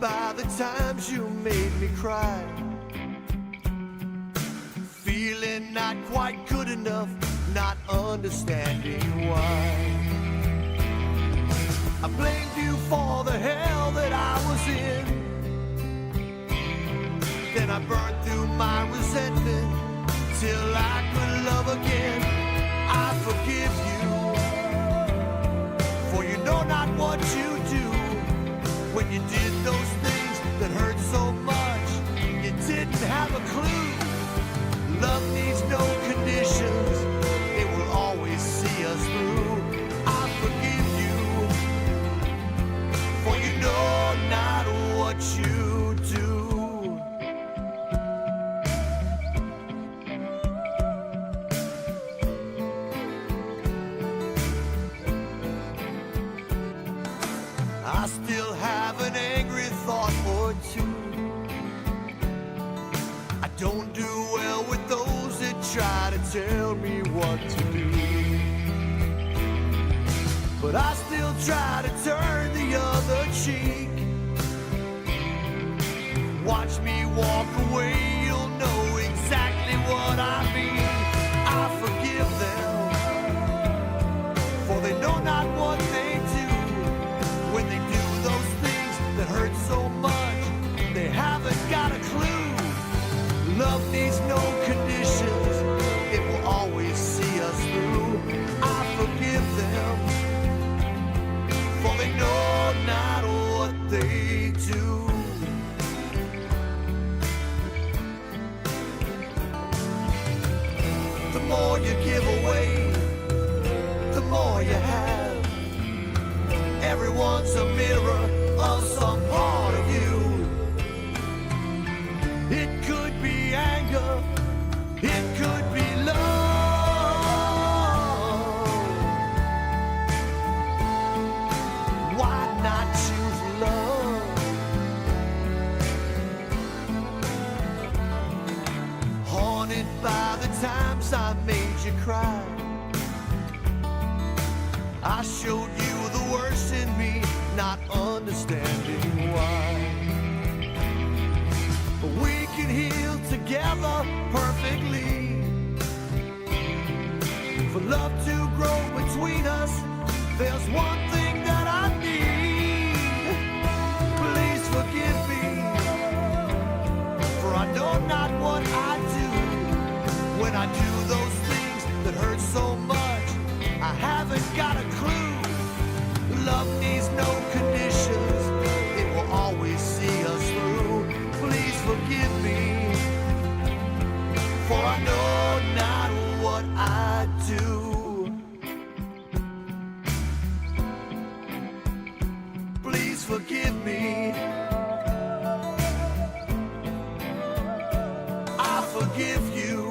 by the times you made me cry, feeling not quite good enough, not understanding why. I blamed you for the hell that I was in, then I burned through my resentment till I could love again. I forgive you, for you know not what you do. When you did those things that hurt so much, you didn't have a clue. Love needs no conditions, it will always see us through. I forgive you, for you know not what you do. I still have an angry thought or two. I don't do well with those that try to tell me what to do, but I still try to turn the other cheek. Watch me walk away, you'll know exactly what I mean. I forgive them, for they know not what they do. When they do those things that hurt so much, they haven't got a clue. Love needs no conditions, it will always see us through. I forgive them, for they know not what they do. The more you give away, the more you have. Everyone's a mirror of some part of you. It could be anger, it could be love. Why not choose love? Haunted by the times I made you cry, I showed you the worst in me, not understanding why. But we can heal together perfectly. For love to grow between us, there's one thing that I need. Please forgive me, for I know not what I do. When I do those things that hurt so much, I haven't got a clue. Love needs no conditions, it will always see us through. Please forgive me, for I know not what I do. Please forgive me, I forgive you.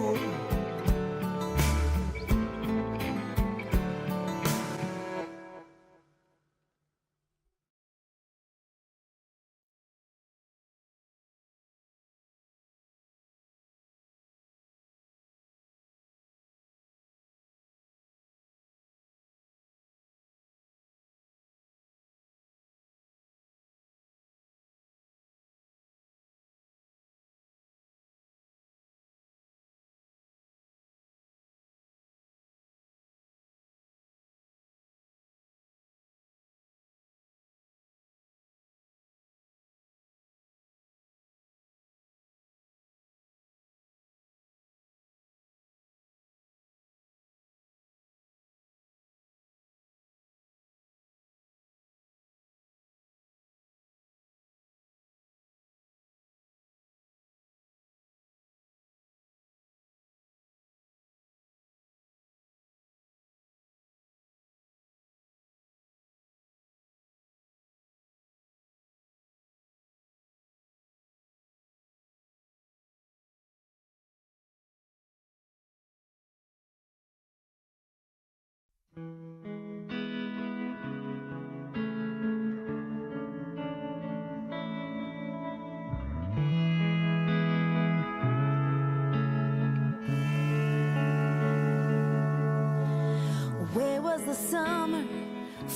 summer,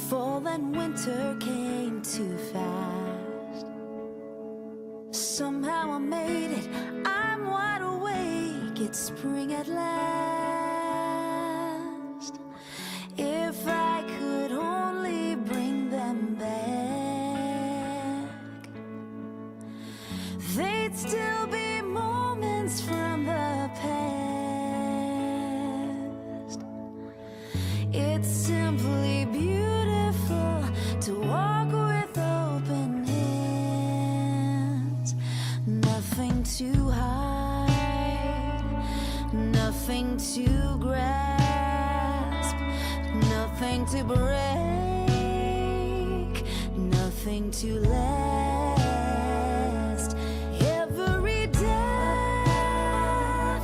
fall and winter came too fast. Somehow I made it, I'm wide awake, it's spring at last. If I could only bring them back, they'd still be moments from the past. It's simply beautiful to walk with open hands. Nothing to hide, nothing to grasp, nothing to break, nothing to last. Every death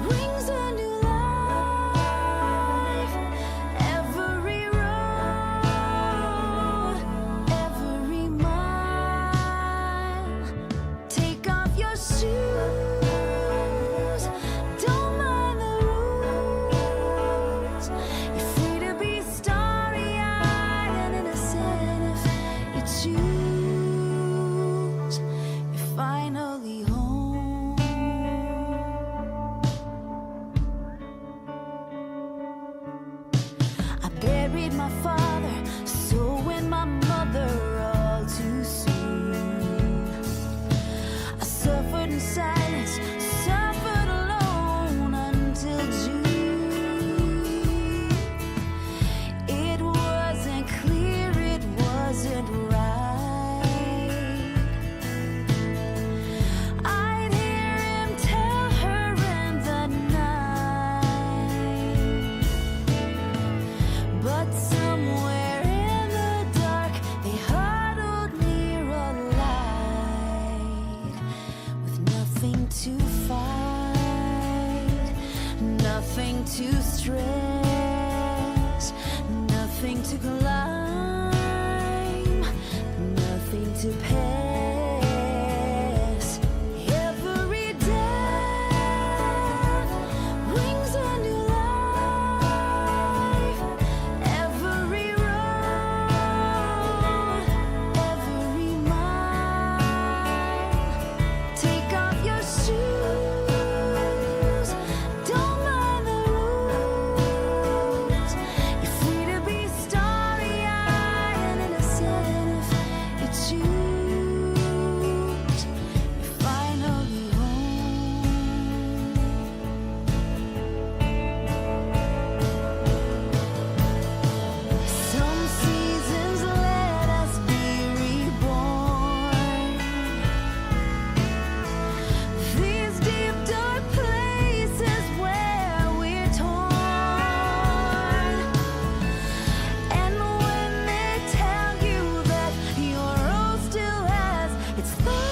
brings a new life. Every road, every mile. Take off your shoes, don't mind the rules. You're free to be starry-eyed and innocent if you choose. You're finally home. I buried my father, so went my mother all too soon. I suffered in silence, suffered alone until June. It wasn't clear, it wasn't right. I'd hear him tell her in the night, but somewhere in the dark they huddled near a light, with nothing to fight, nothing to stress, nothing to climb, nothing to pass. Every death brings a new life. Every road, every mile. Take off your shoes, don't mind the rules. You're free to be starry-eyed and innocent if you choose. You're finally home. Some seasons let us be reborn. These deep dark places where we're torn. And when they tell you that your rose still has its thorns,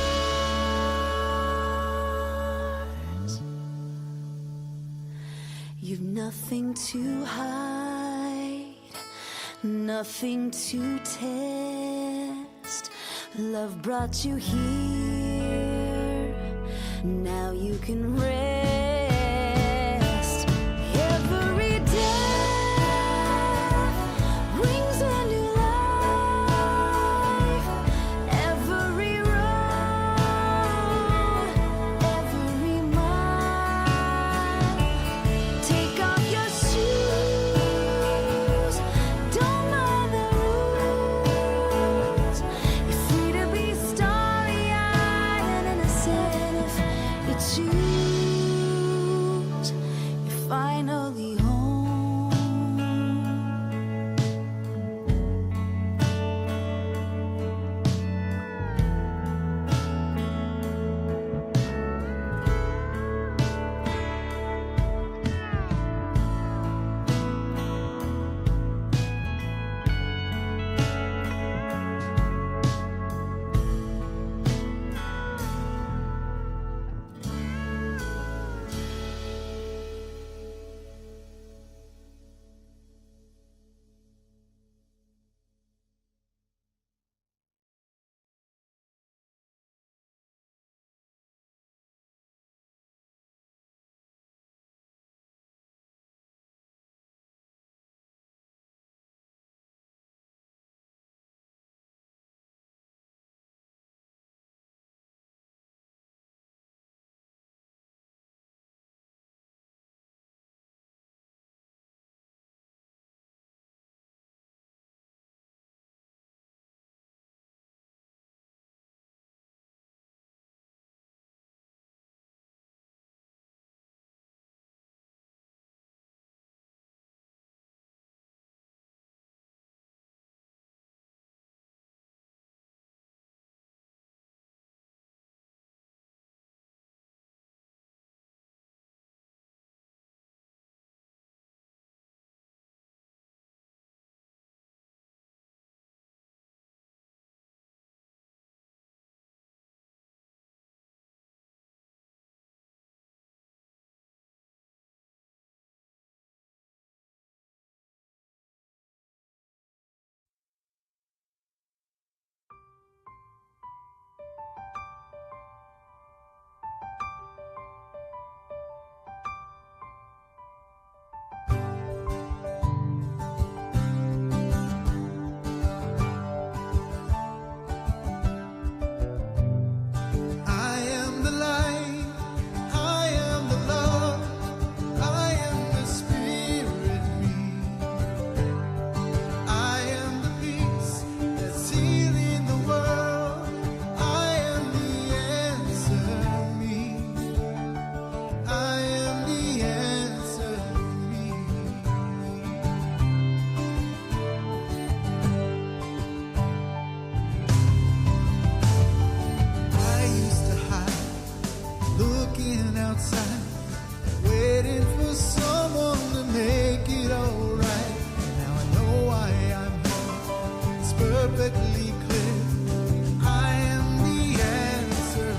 you've nothing to hide, nothing to test. Love brought you here, now you can rest. Every death brings a new life. Every road, every mile. Take off your shoes, don't mind the rules. You're free to be starry-eyed and innocent if you choose. perfectly clear. I am the answer.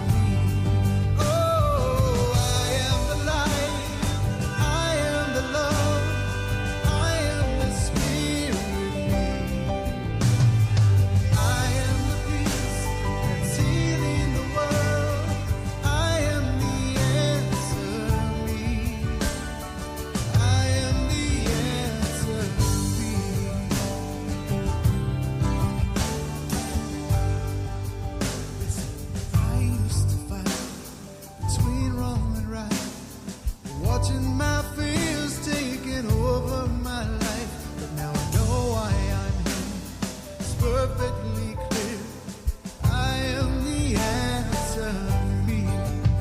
Oh, I am the light. I am the love. I am the spirit. I am the peace that's healing the world. I am the answer. I am the answer. I used to fight between wrong and right, watching my fears taking over my life. But now I know why I'm here. It's perfectly clear. I am the answer.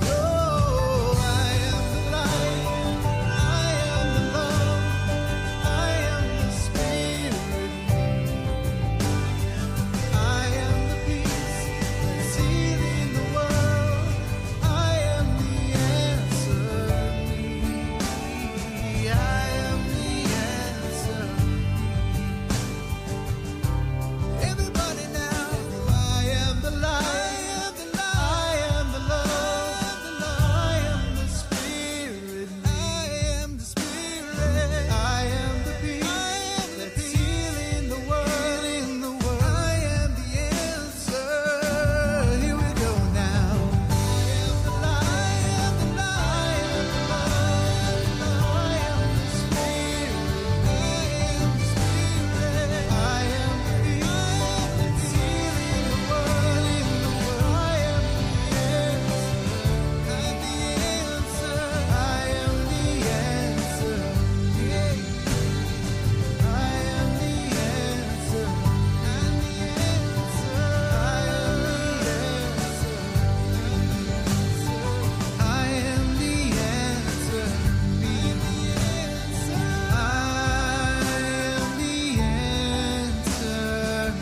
Oh, I am the light. I am the love. I am the spirit. I am the peace that's healing the world. I am the answer. I am the answer. Everybody now, I am the light. I am the love. I am the spirit. I am the spirit. I am the peace that's healing the world. I am the answer. Here we go now. I am the light. I am the love. I am the spirit. I am the spirit. I am the peace that's healing the world. I am the answer. I am the answer. I am the answer. I'm the answer. I am the answer. I am the answer. Be the answer. I am the answer.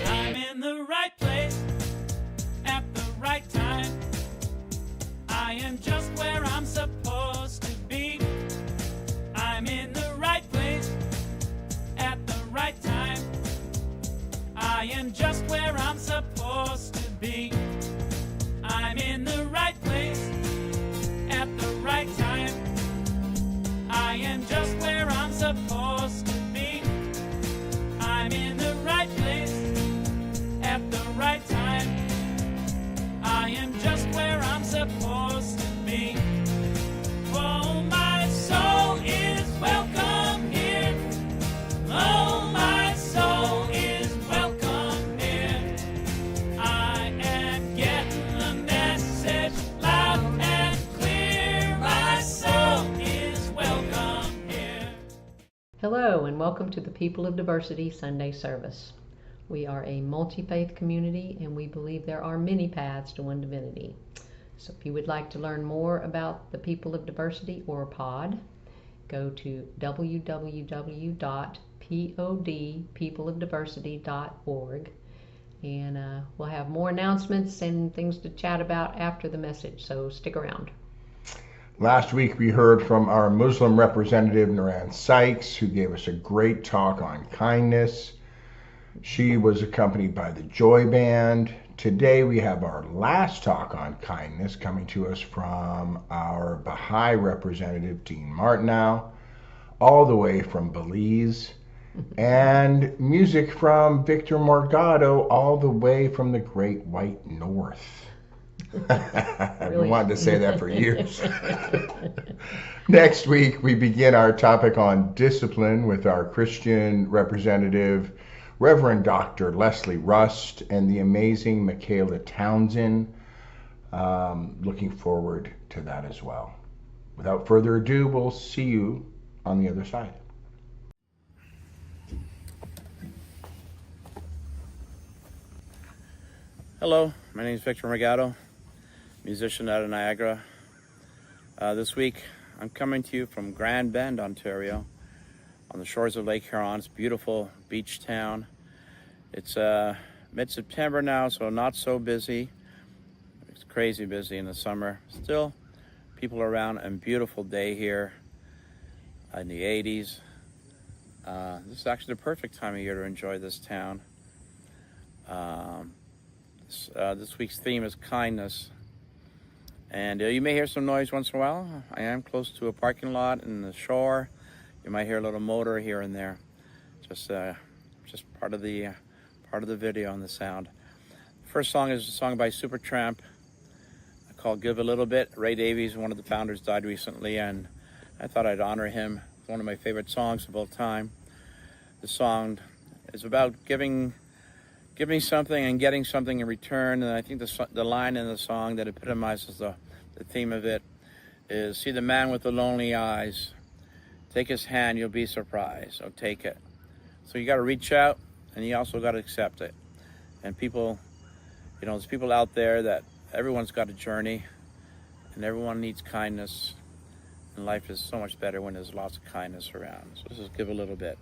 I'm in the right place at the right time. I am just where I'm supposed to be. I'm in the right place at the right time. I am just where I'm supposed to be. I'm in the right place at the right time. I am just where I'm supposed to be. I'm in the right place at the right time. I am just where I'm supposed to be. Oh, my soul is welcome here. Oh, my soul is welcome here. I am getting the message loud and clear. My soul is welcome here. Hello and welcome to the People of Diversity Sunday service. We are a multi-faith community and we believe there are many paths to one divinity. So if you would like to learn more about the People of Diversity or POD, go to www.podpeopleofdiversity.org and we'll have more announcements and things to chat about after the message, so stick around. Last week we heard from our Muslim representative, Naran Sykes, who gave us a great talk on kindness. She was accompanied by the Joy Band. Today we have our last talk on kindness coming to us from our Baha'i representative, Dean Martineau, all the way from Belize, and music from Victor Morgado, all the way from the Great White North. I've been wanting to say that for years. Next week, we begin our topic on discipline with our Christian representative, Reverend Dr. Leslie Rust, and the amazing Michaela Townsend. Looking forward to that as well. Without further ado, we'll see you on the other side. Hello, my name is Victor Regato, musician out of Niagara. This week, I'm coming to you from Grand Bend, Ontario, on the shores of Lake Huron. It's a beautiful beach town. It's mid-September now, so not so busy. It's crazy busy in the summer. Still, people around, and beautiful day here in the 80s. This is actually the perfect time of year to enjoy this town. This week's theme is kindness. And you may hear some noise once in a while. I am close to a parking lot and the shore. You might hear a little motor here and there. Just part of the video and the sound. First song is a song by Supertramp called "Give a Little Bit." Ray Davies, one of the founders, died recently, and I thought I'd honor him. It's one of my favorite songs of all time. The song is about giving something and getting something in return, and I think the line in the song that epitomizes the theme of it is, "See the man with the lonely eyes, take his hand, you'll be surprised, so take it." So you got to reach out, and you also got to accept it. And people, there's people out there that everyone's got a journey, and everyone needs kindness, and life is so much better when there's lots of kindness around. So let's just give a little bit.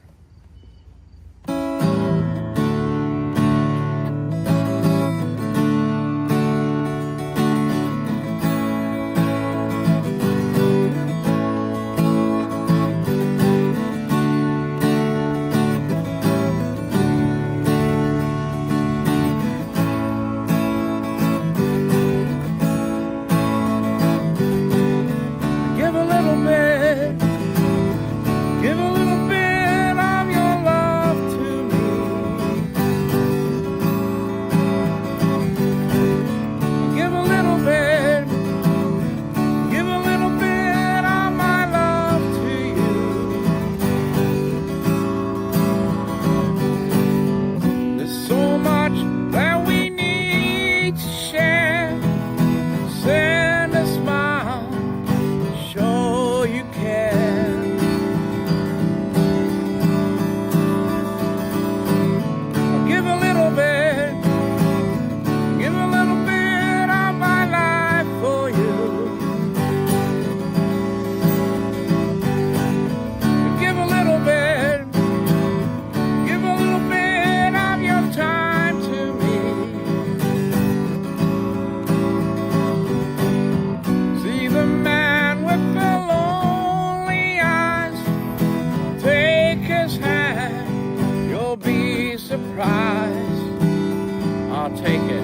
I'll take it.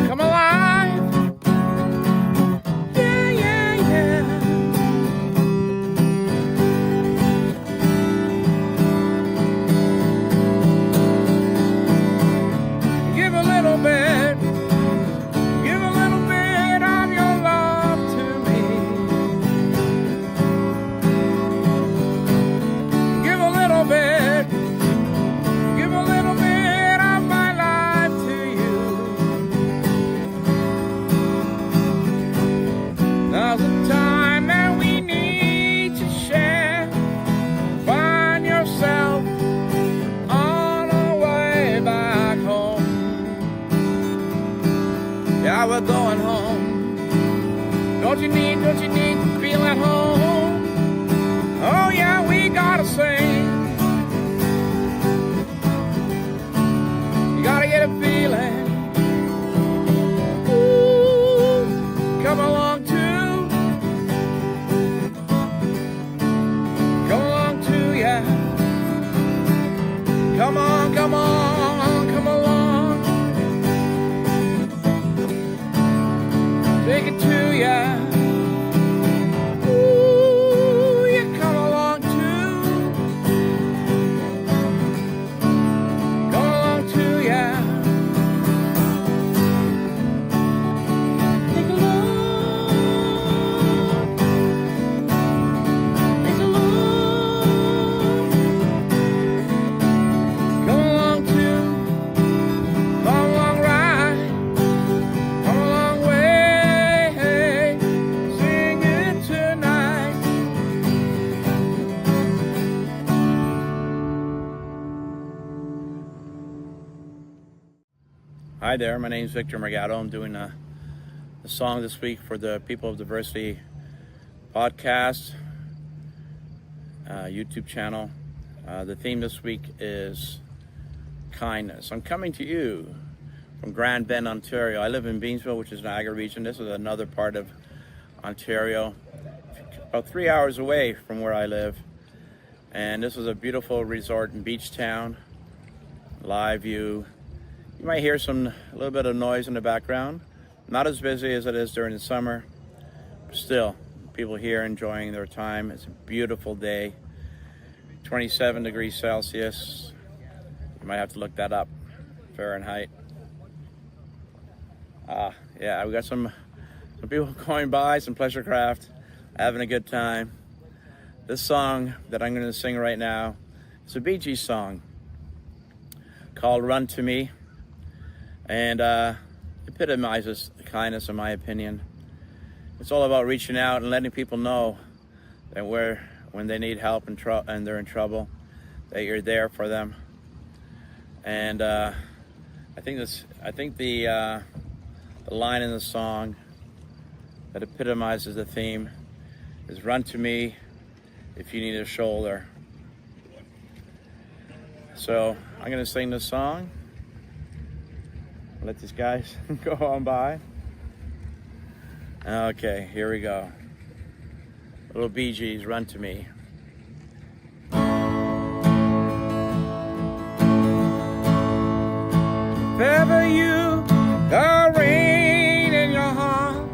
Come alive. Yeah, yeah, yeah. Give a little bit. Give a little bit of your love to me. Give a little bit. Give a little bit of my life to you. Now's the time that we need to share. Find yourself on our way back home. Yeah, we're going home. Don't you need to feel at home? Oh yeah, we gotta sing. You gotta get a feeling. Ooh, come along too. Come along too, yeah. Come on, come on, come along. Take it to ya. Hi there, my name is Victor Morgado. I'm doing a song this week for the People of Diversity podcast, YouTube channel. The theme this week is kindness. I'm coming to you from Grand Bend, Ontario. I live in Beamsville, which is Niagara region. This is another part of Ontario, about 3 hours away from where I live. And this is a beautiful resort and beach town, live view. You might hear a little bit of noise in the background. Not as busy as it is during the summer, but still, people here enjoying their time. It's a beautiful day, 27 degrees Celsius. You might have to look that up, Fahrenheit. Yeah, we got some people going by, some pleasure craft, having a good time. This song that I'm going to sing right now is a Bee Gees song called Run to Me, and epitomizes kindness in my opinion. It's all about reaching out and letting people know that when they need help and they're in trouble, that you're there for them. And I think the line in the song that epitomizes the theme is run to me if you need a shoulder. So I'm gonna sing this song. Let these guys go on by. Okay, here we go. Little Bee Gees, Run to Me. If ever you got rain in your heart,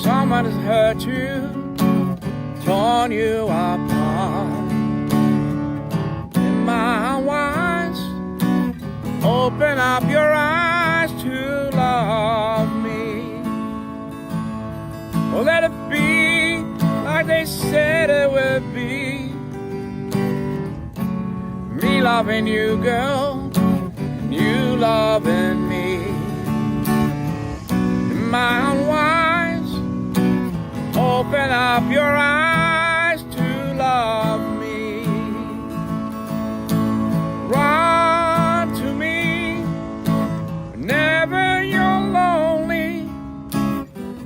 someone has hurt you, torn you apart. In my wise, open up your eyes to love me. Oh, let it be like they said it would be. Me loving you, girl, and you loving me. In my unwise, open up your eyes to love me. Run to me whenever you're lonely.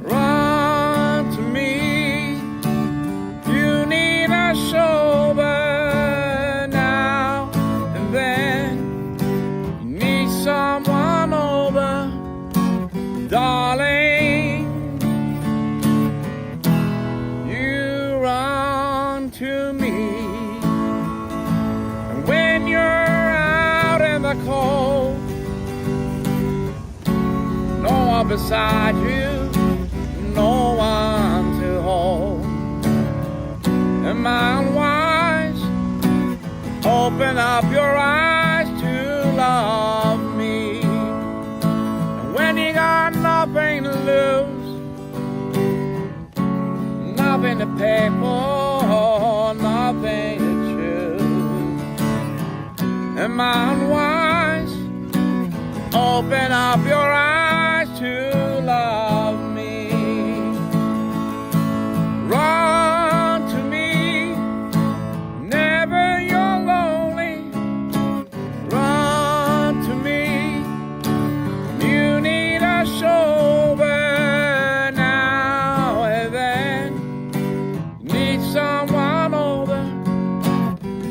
Run to me. You need a shoulder now and then. You need someone over, darling. You run to me. And when you're out in the cold, no one beside you, no one to hold. Am I unwise? Open up your eyes to love me. And when you got nothing to lose, nothing to pay for, nothing to choose. Am I unwise? Open up your eyes to love me. Run to me whenever you're lonely. Run to me. You need a shoulder now and then. You need someone over,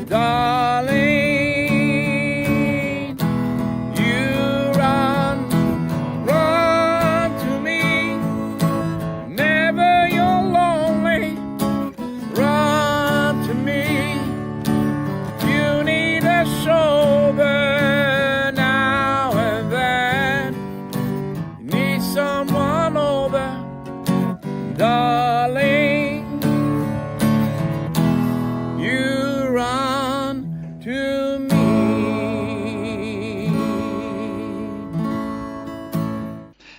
darling. You run to me whenever you're lonely. Run to me. You need a shoulder now and then. You need someone over, darling. You run to me.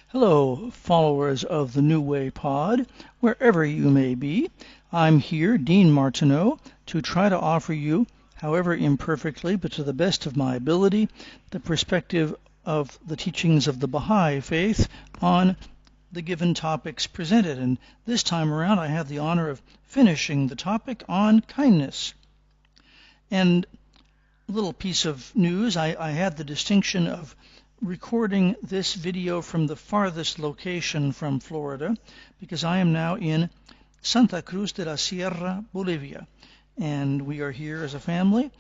Hello, followers of the New Way Pod, wherever you may be. I'm here, Dean Martineau, to try to offer you, however imperfectly, but to the best of my ability, the perspective of the teachings of the Baha'i faith on the given topics presented. And this time around, I have the honor of finishing the topic on kindness. And little piece of news. I had the distinction of recording this video from the farthest location from Florida, because I am now in Santa Cruz de la Sierra, Bolivia, and we are here as a family.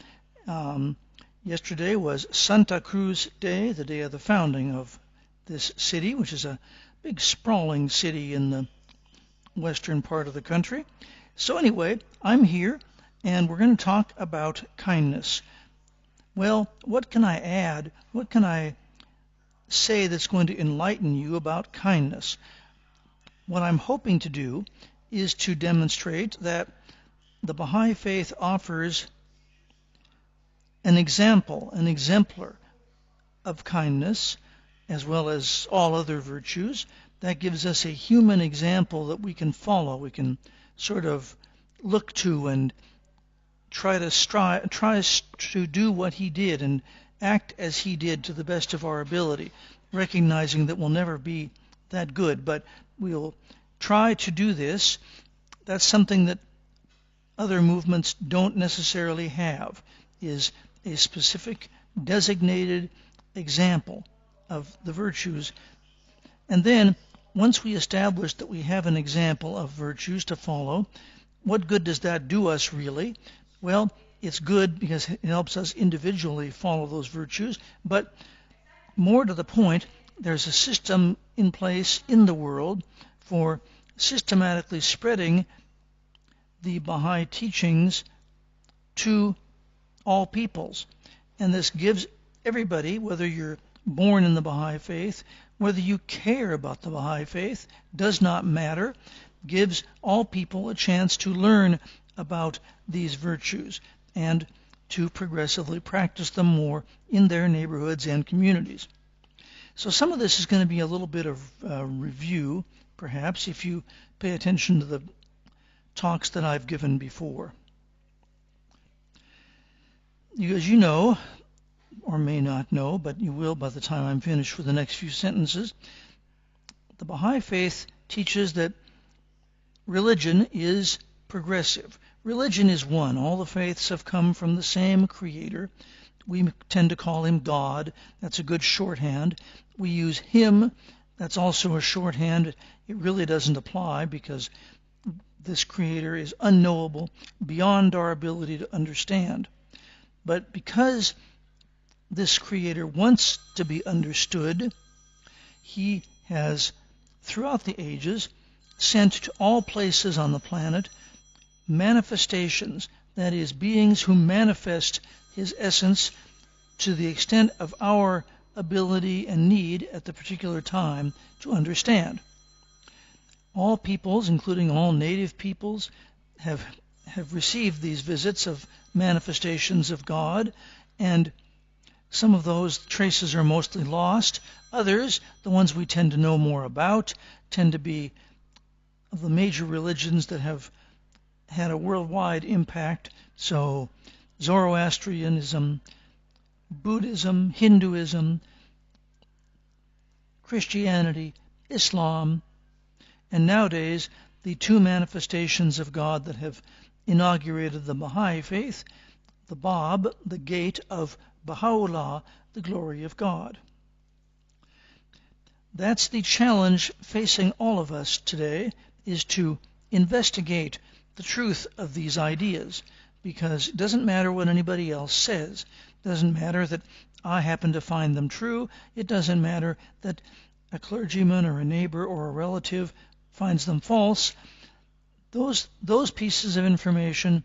Yesterday was Santa Cruz Day, the day of the founding of this city, which is a big sprawling city in the western part of the country. So anyway, I'm here, and we're going to talk about kindness. Well, what can I add? What can I say that's going to enlighten you about kindness? What I'm hoping to do is to demonstrate that the Baha'i faith offers an example, an exemplar of kindness, as well as all other virtues. That gives us a human example that we can follow. We can sort of look to and try to do what he did and act as he did to the best of our ability, recognizing that we'll never be that good, but we'll try to do this. That's something that other movements don't necessarily have, is a specific designated example of the virtues. And then once we establish that we have an example of virtues to follow, what good does that do us really? Well, it's good because it helps us individually follow those virtues, but more to the point, there's a system in place in the world for systematically spreading the Baha'i teachings to all peoples. And this gives everybody, whether you're born in the Baha'i faith, whether you care about the Baha'i faith, does not matter, gives all people a chance to learn about these virtues and to progressively practice them more in their neighborhoods and communities. So some of this is going to be a little bit of review, perhaps, if you pay attention to the talks that I've given before. As you know, or may not know, but you will by the time I'm finished with the next few sentences, the Baha'i faith teaches that religion is progressive. Religion is one. All the faiths have come from the same creator. We tend to call him God. That's a good shorthand. We use him. That's also a shorthand. It really doesn't apply because this creator is unknowable, beyond our ability to understand. But because this creator wants to be understood, he has, throughout the ages, sent to all places on the planet manifestations, that is, beings who manifest his essence to the extent of our ability and need at the particular time to understand. All peoples, including all native peoples, have received these visits of manifestations of God, and some of those traces are mostly lost. Others, the ones we tend to know more about, tend to be of the major religions that have had a worldwide impact. So Zoroastrianism, Buddhism, Hinduism, Christianity, Islam, and nowadays the two manifestations of God that have inaugurated the Baha'i faith, the Bab, the gate of Baha'u'llah, the glory of God. That's the challenge facing all of us today, is to investigate the truth of these ideas, because it doesn't matter what anybody else says. It doesn't matter that I happen to find them true. It doesn't matter that a clergyman or a neighbor or a relative finds them false. Those pieces of information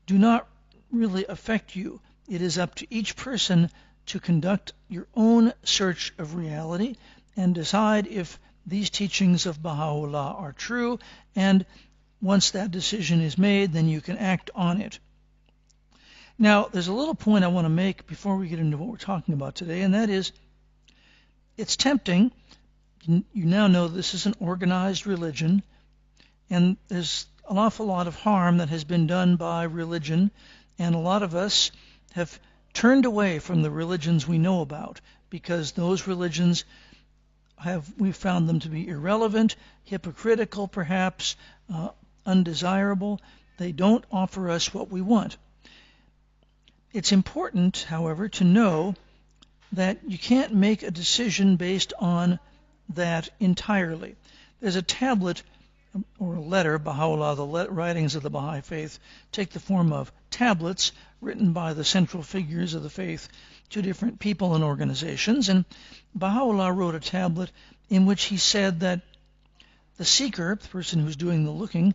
do not really affect you. It is up to each person to conduct your own search of reality and decide if these teachings of Baha'u'llah are true, and once that decision is made, then you can act on it. Now, there's a little point I want to make before we get into what we're talking about today, and that is, it's tempting. You now know this is an organized religion, and there's an awful lot of harm that has been done by religion, and a lot of us have turned away from the religions we know about because those religions we found them to be irrelevant, hypocritical perhaps, undesirable. They don't offer us what we want. It's important, however, to know that you can't make a decision based on that entirely. There's a tablet or a letter, Baha'u'llah, the writings of the Baha'i faith take the form of tablets written by the central figures of the faith to different people and organizations. And Baha'u'llah wrote a tablet in which he said that the seeker, the person who's doing the looking,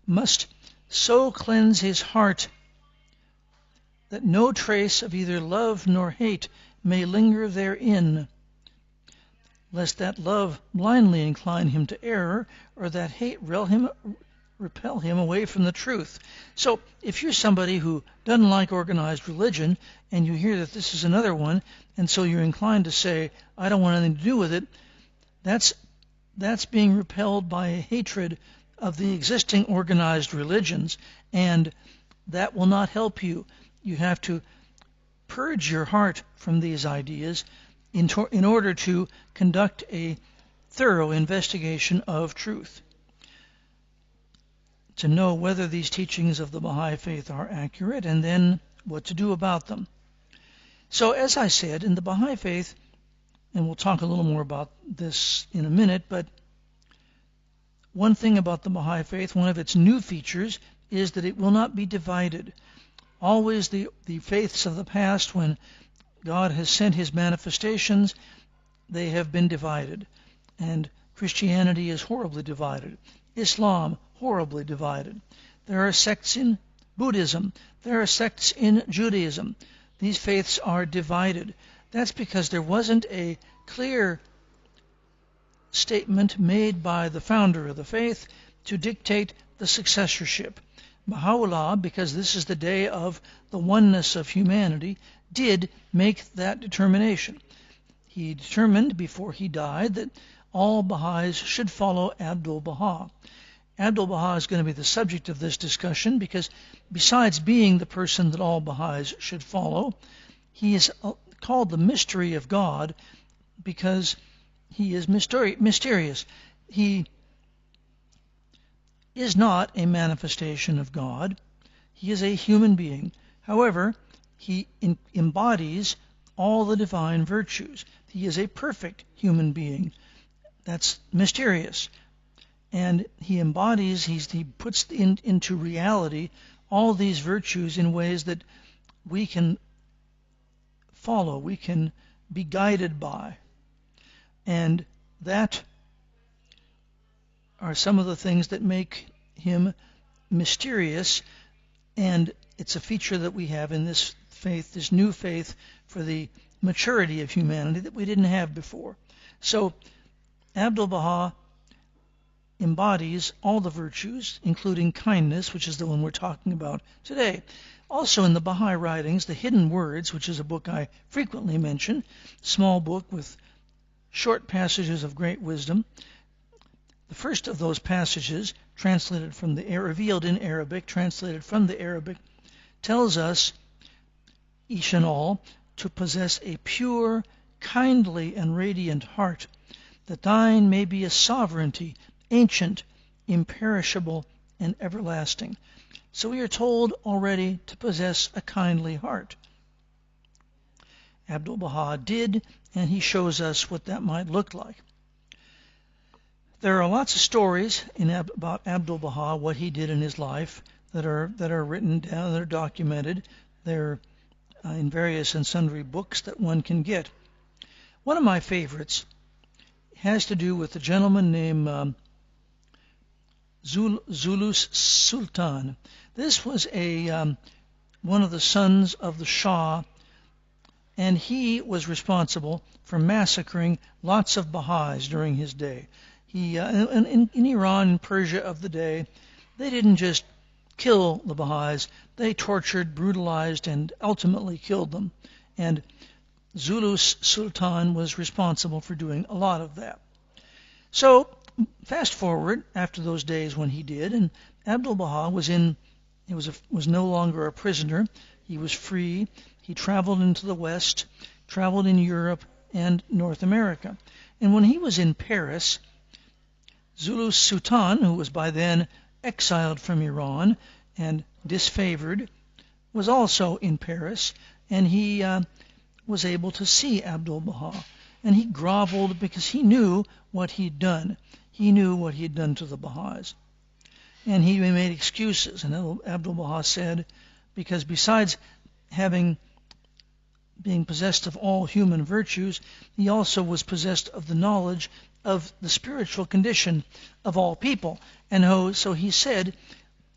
must so cleanse his heart that no trace of either love nor hate may linger therein, lest that love blindly incline him to error, or that hate repel him away from the truth. So if you're somebody who doesn't like organized religion, and you hear that this is another one, and so you're inclined to say, I don't want anything to do with it, that's being repelled by a hatred of the existing organized religions, and that will not help you. You have to purge your heart from these ideas in order to conduct a thorough investigation of truth, to know whether these teachings of the Baha'i faith are accurate, and then what to do about them. So as I said, in the Baha'i faith, and we'll talk a little more about this in a minute, but one thing about the Baha'i faith, one of its new features, is that it will not be divided. Always the faiths of the past, when God has sent his manifestations, they have been divided. And Christianity is horribly divided. Islam, horribly divided. There are sects in Buddhism. There are sects in Judaism. These faiths are divided. That's because there wasn't a clear statement made by the founder of the faith to dictate the successorship. Baha'u'llah, because this is the day of the oneness of humanity, did make that determination. He determined before he died that all Baha'is should follow Abdul-Baha. Abdul-Baha is going to be the subject of this discussion because besides being the person that all Baha'is should follow, he is called the mystery of God because he is mysterious. He is not a manifestation of God. He is a human being. However, he embodies all the divine virtues. He is a perfect human being. That's mysterious. And he embodies, he puts into reality all these virtues in ways that we can follow, we can be guided by. And that are some of the things that make him mysterious, and it's a feature that we have in this faith, this new faith for the maturity of humanity that we didn't have before. So Abdul-Baha embodies all the virtues, including kindness, which is the one we're talking about today. Also in the Baha'i writings, the Hidden Words, which is a book I frequently mention, small book with short passages of great wisdom. The first of those passages, revealed in Arabic, translated from the Arabic, tells us, each and all, to possess a pure, kindly, and radiant heart, that thine may be a sovereignty, ancient, imperishable, and everlasting. So we are told already to possess a kindly heart. Abdul-Baha did, and he shows us what that might look like. There are lots of stories about Abdul-Baha, what he did in his life, that are written down, that are documented. They're in various and sundry books that one can get. One of my favorites has to do with a gentleman named Zulus Sultan. This was one of the sons of the Shah, and he was responsible for massacring lots of Baha'is during his day. In Iran and Persia of the day, they didn't just kill the Baha'is, they tortured, brutalized, and ultimately killed them. And Zulus Sultan was responsible for doing a lot of that. So, fast forward after those days when he did, and Abdul-Baha was no longer a prisoner. He was free. He traveled into the West, traveled in Europe and North America. And when he was in Paris, Zulus Sultan, who was by then exiled from Iran and disfavored was also in Paris, and he was able to see Abdu'l-Baha. And he groveled because he knew what he'd done. He knew what he'd done to the Baha'is. And he made excuses. And Abdu'l-Baha said, because besides being possessed of all human virtues, he also was possessed of the knowledge of the spiritual condition of all people. And so he said,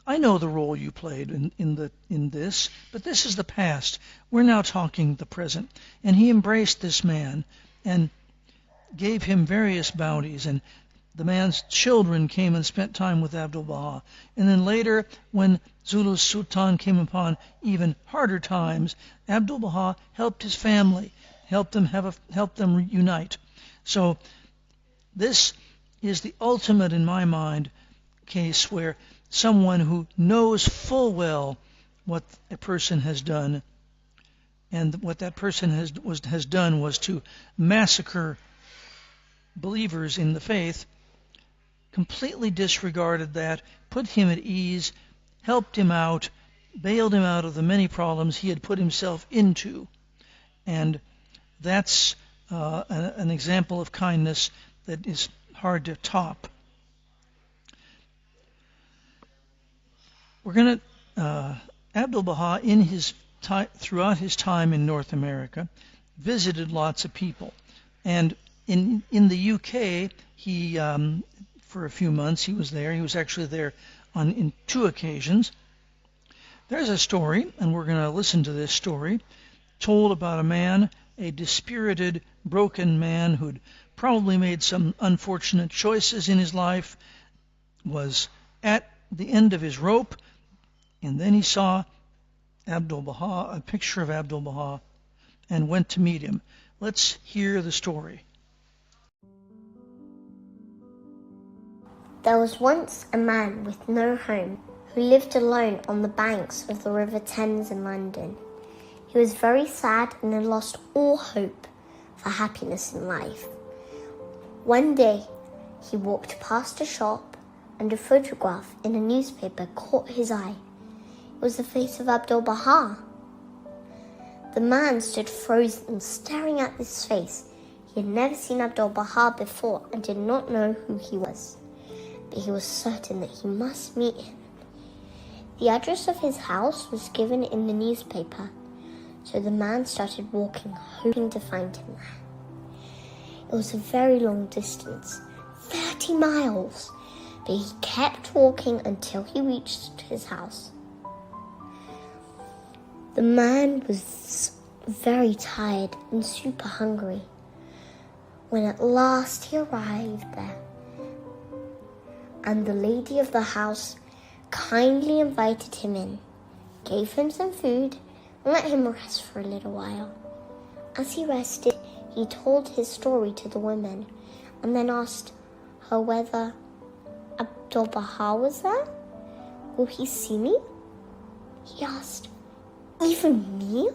I know the role you played in this, but this is the past. We're now talking the present. And he embraced this man and gave him various bounties, and the man's children came and spent time with Abdu'l-Baha. And then later, when Zulu's Sultan came upon even harder times, Abdu'l-Baha helped his family, helped them unite. So this is the ultimate, in my mind, case where someone who knows full well what a person has done, and what that person has done was to massacre believers in the faith, completely disregarded that, put him at ease, helped him out, bailed him out of the many problems he had put himself into. And that's an example of kindness that is hard to top. We're going to Abdu'l-Baha, throughout his time in North America, visited lots of people, and in the UK, he for a few months he was there. He was actually there in 2 occasions. There's a story, and we're going to listen to this story, told about a man, a dispirited, broken man who'd probably made some unfortunate choices in his life, was at the end of his rope, and then he saw Abdu'l-Baha, a picture of Abdu'l-Baha, and went to meet him. Let's hear the story. There was once a man with no home who lived alone on the banks of the River Thames in London. He was very sad and had lost all hope for happiness in life. One day, he walked past a shop and a photograph in a newspaper caught his eye. It was the face of Abdu'l-Baha. The man stood frozen, staring at this face. He had never seen Abdu'l-Baha before and did not know who he was, but he was certain that he must meet him. The address of his house was given in the newspaper, so the man started walking, hoping to find him there. It was a very long distance, 30 miles, but he kept walking until he reached his house. The man was very tired and super hungry. When at last he arrived there, and the lady of the house kindly invited him in, gave him some food, and let him rest for a little while. As he rested, he told his story to the woman, and then asked her whether Abdu'l-Baha was there. Will he see me? He asked, even me?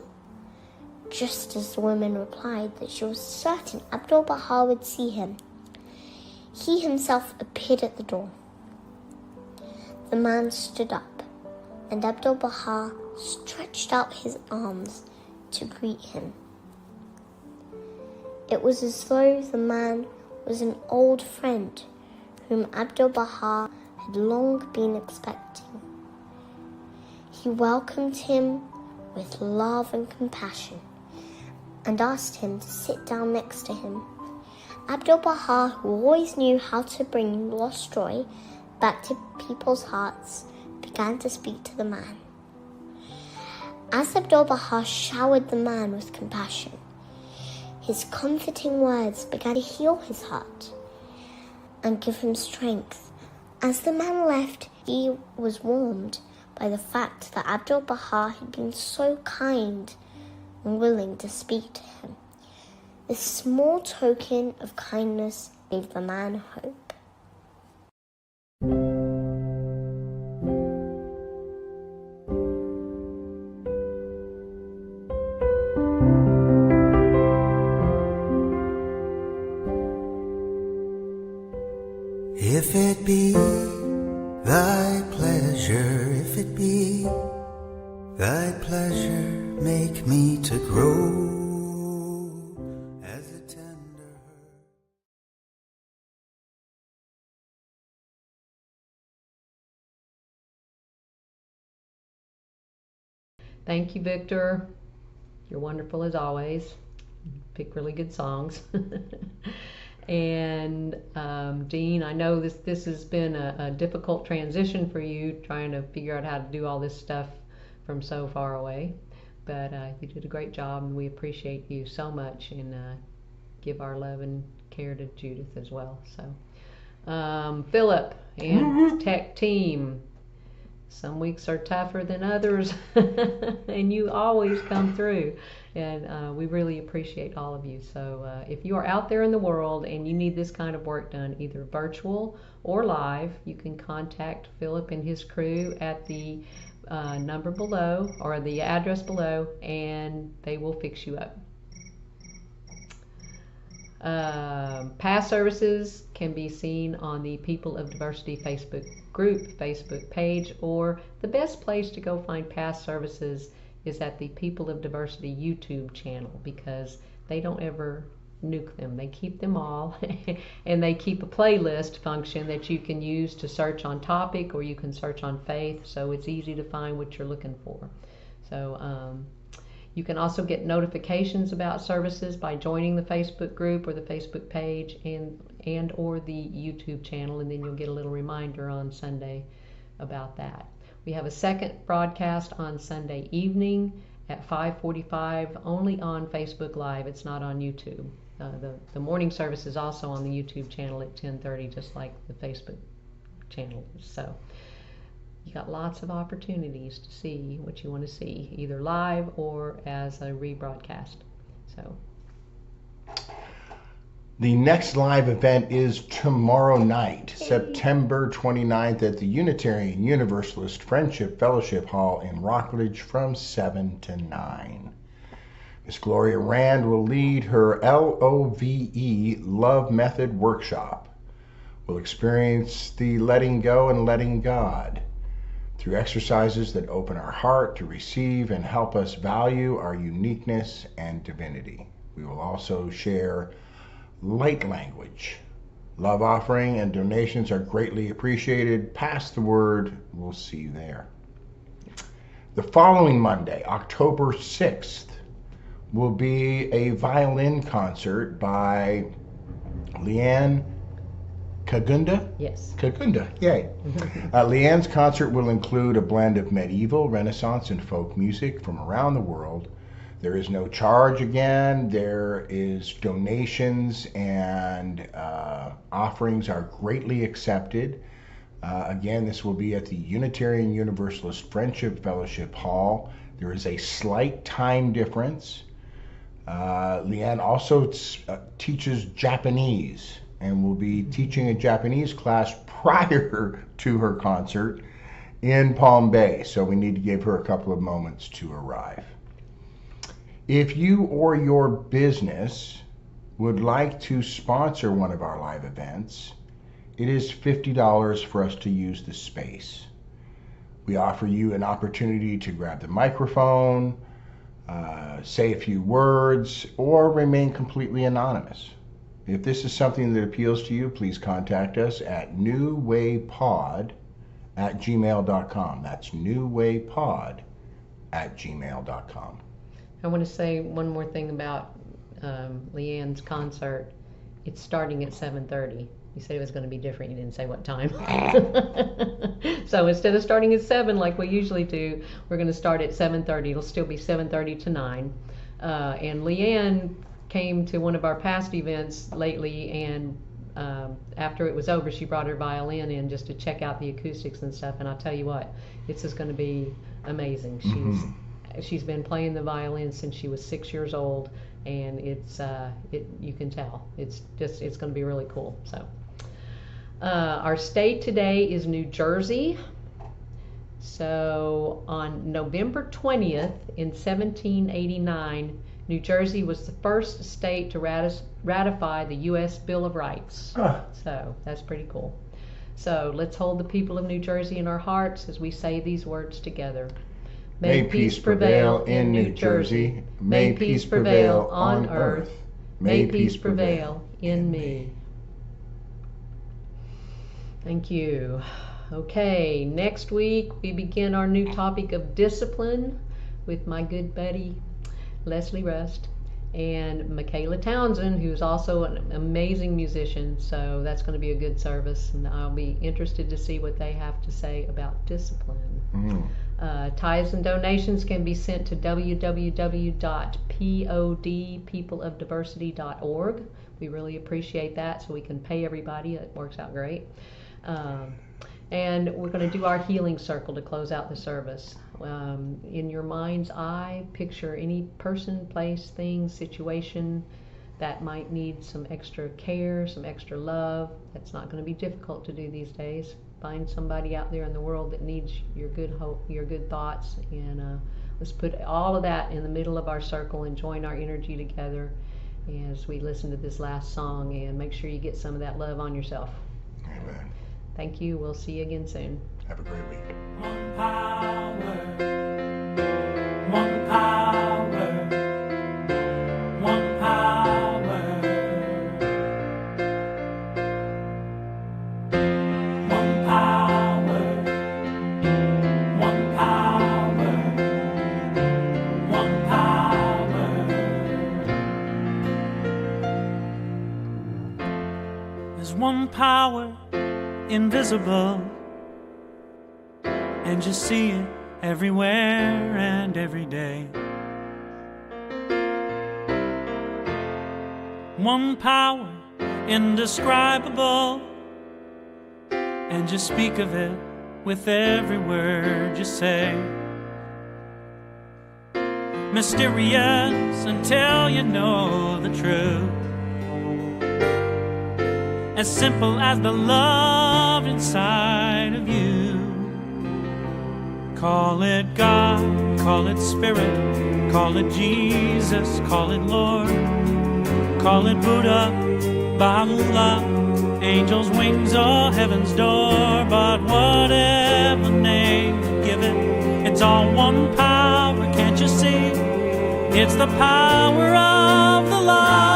Just as the woman replied that she was certain Abdu'l-Baha would see him, he himself appeared at the door. The man stood up, and Abdu'l-Baha stretched out his arms to greet him. It was as though the man was an old friend whom Abdu'l-Baha had long been expecting. He welcomed him with love and compassion and asked him to sit down next to him. Abdu'l-Baha, who always knew how to bring lost joy back to people's hearts, began to speak to the man. As Abdu'l-Baha showered the man with compassion, his comforting words began to heal his heart and give him strength. As the man left, he was warmed by the fact that Abdu'l-Baha had been so kind and willing to speak to him. This small token of kindness gave the man hope. If it be thy pleasure, if it be thy that pleasure make me to grow as a tender herb. Thank you, Victor. You're wonderful as always. Pick really good songs. And Dean, I know this has been a difficult transition for you, trying to figure out how to do all this stuff from so far away. But you did a great job, and we appreciate you so much, and give our love and care to Judith as well. So, Philip and tech team. Some weeks are tougher than others, and you always come through, and we really appreciate all of you. So if you are out there in the world and you need this kind of work done, either virtual or live, you can contact Philip and his crew at the number below, or the address below, and they will fix you up. Past services can be seen on the People of Diversity Facebook group, Facebook page, or the best place to go find past services is at the People of Diversity YouTube channel, because they don't ever nuke them. They keep them all, and they keep a playlist function that you can use to search on topic, or you can search on faith, so it's easy to find what you're looking for. So you can also get notifications about services by joining the Facebook group or the Facebook page and or the YouTube channel, and then you'll get a little reminder on Sunday about that. We have a second broadcast on Sunday evening at 5:45, only on Facebook Live. It's not on YouTube. The morning service is also on the YouTube channel at 10:30, just like the Facebook channel. So you got lots of opportunities to see what you want to see, either live or as a rebroadcast. So the next live event is tomorrow night, September 29th, at the Unitarian Universalist Friendship Fellowship Hall in Rockledge from 7 to 9. Miss Gloria Rand will lead her LOVE Love Method Workshop. We'll experience the letting go and letting God through exercises that open our heart to receive and help us value our uniqueness and divinity. We will also share light language. Love offering and donations are greatly appreciated. Pass the word. We'll see you there. The following Monday, October 6th, will be a violin concert by Leanne Kagunda? yes. Kagunda, yay. Leanne's concert will include a blend of medieval, Renaissance, and folk music from around the world. There is no charge again. There is donations, and offerings are greatly accepted. Again, this will be at the Unitarian Universalist Friendship Fellowship Hall. There is a slight time difference. Leanne also teaches Japanese, and will be teaching a Japanese class prior to her concert in Palm Bay. So we need to give her a couple of moments to arrive. If you or your business would like to sponsor one of our live events, it is $50 for us to use the space. We offer you an opportunity to grab the microphone, say a few words, or remain completely anonymous. If this is something that appeals to you, please contact us at newwaypod@gmail.com. That's newwaypod@gmail.com. I want to say one more thing about Leanne's concert. It's starting at 7:30. You said it was going to be different. You didn't say what time. So instead of starting at 7 like we usually do, we're going to start at 7:30. It'll still be 7:30 to 9. And Leanne came to one of our past events lately, and after it was over, she brought her violin in just to check out the acoustics and stuff. And I'll tell you what, this is going to be amazing. She's been playing the violin since she was 6 years old, and you can tell it's going to be really cool. So our state today is New Jersey. So on November 20th in 1789, New Jersey was the first state to ratify the U.S. Bill of Rights. So that's pretty cool. So let's hold the people of New Jersey in our hearts as we say these words together. May peace prevail in New Jersey. May peace prevail on earth. May peace prevail in me. Thank you. Okay, next week we begin our new topic of discipline with my good buddy Leslie Rust and Michaela Townsend, who's also an amazing musician. So that's going to be a good service, and I'll be interested to see what they have to say about discipline. Tithes and donations can be sent to www.podpeopleofdiversity.org. We really appreciate that, so we can pay everybody. It works out great. And we're going to do our healing circle to close out the service. In your mind's eye, picture any person, place, thing, situation that might need some extra care, some extra love. That's not going to be difficult to do these days. Find somebody out there in the world that needs your good hope, your good thoughts, and let's put all of that in the middle of our circle and join our energy together as we listen to this last song, and make sure you get some of that love on yourself. Amen. Thank you. We'll see you again soon. Have a great week. One power, one power, one power, one power, one power, one power. There's one power invisible, and you see it everywhere and every day. One power indescribable, and you speak of it with every word you say. Mysterious until you know the truth, as simple as the love inside of you. Call it God, call it Spirit, call it Jesus, call it Lord, call it Buddha, Baha'u'llah, angels' wings or heaven's door. But whatever name you give it, it's all one power, can't you see? It's the power of the love.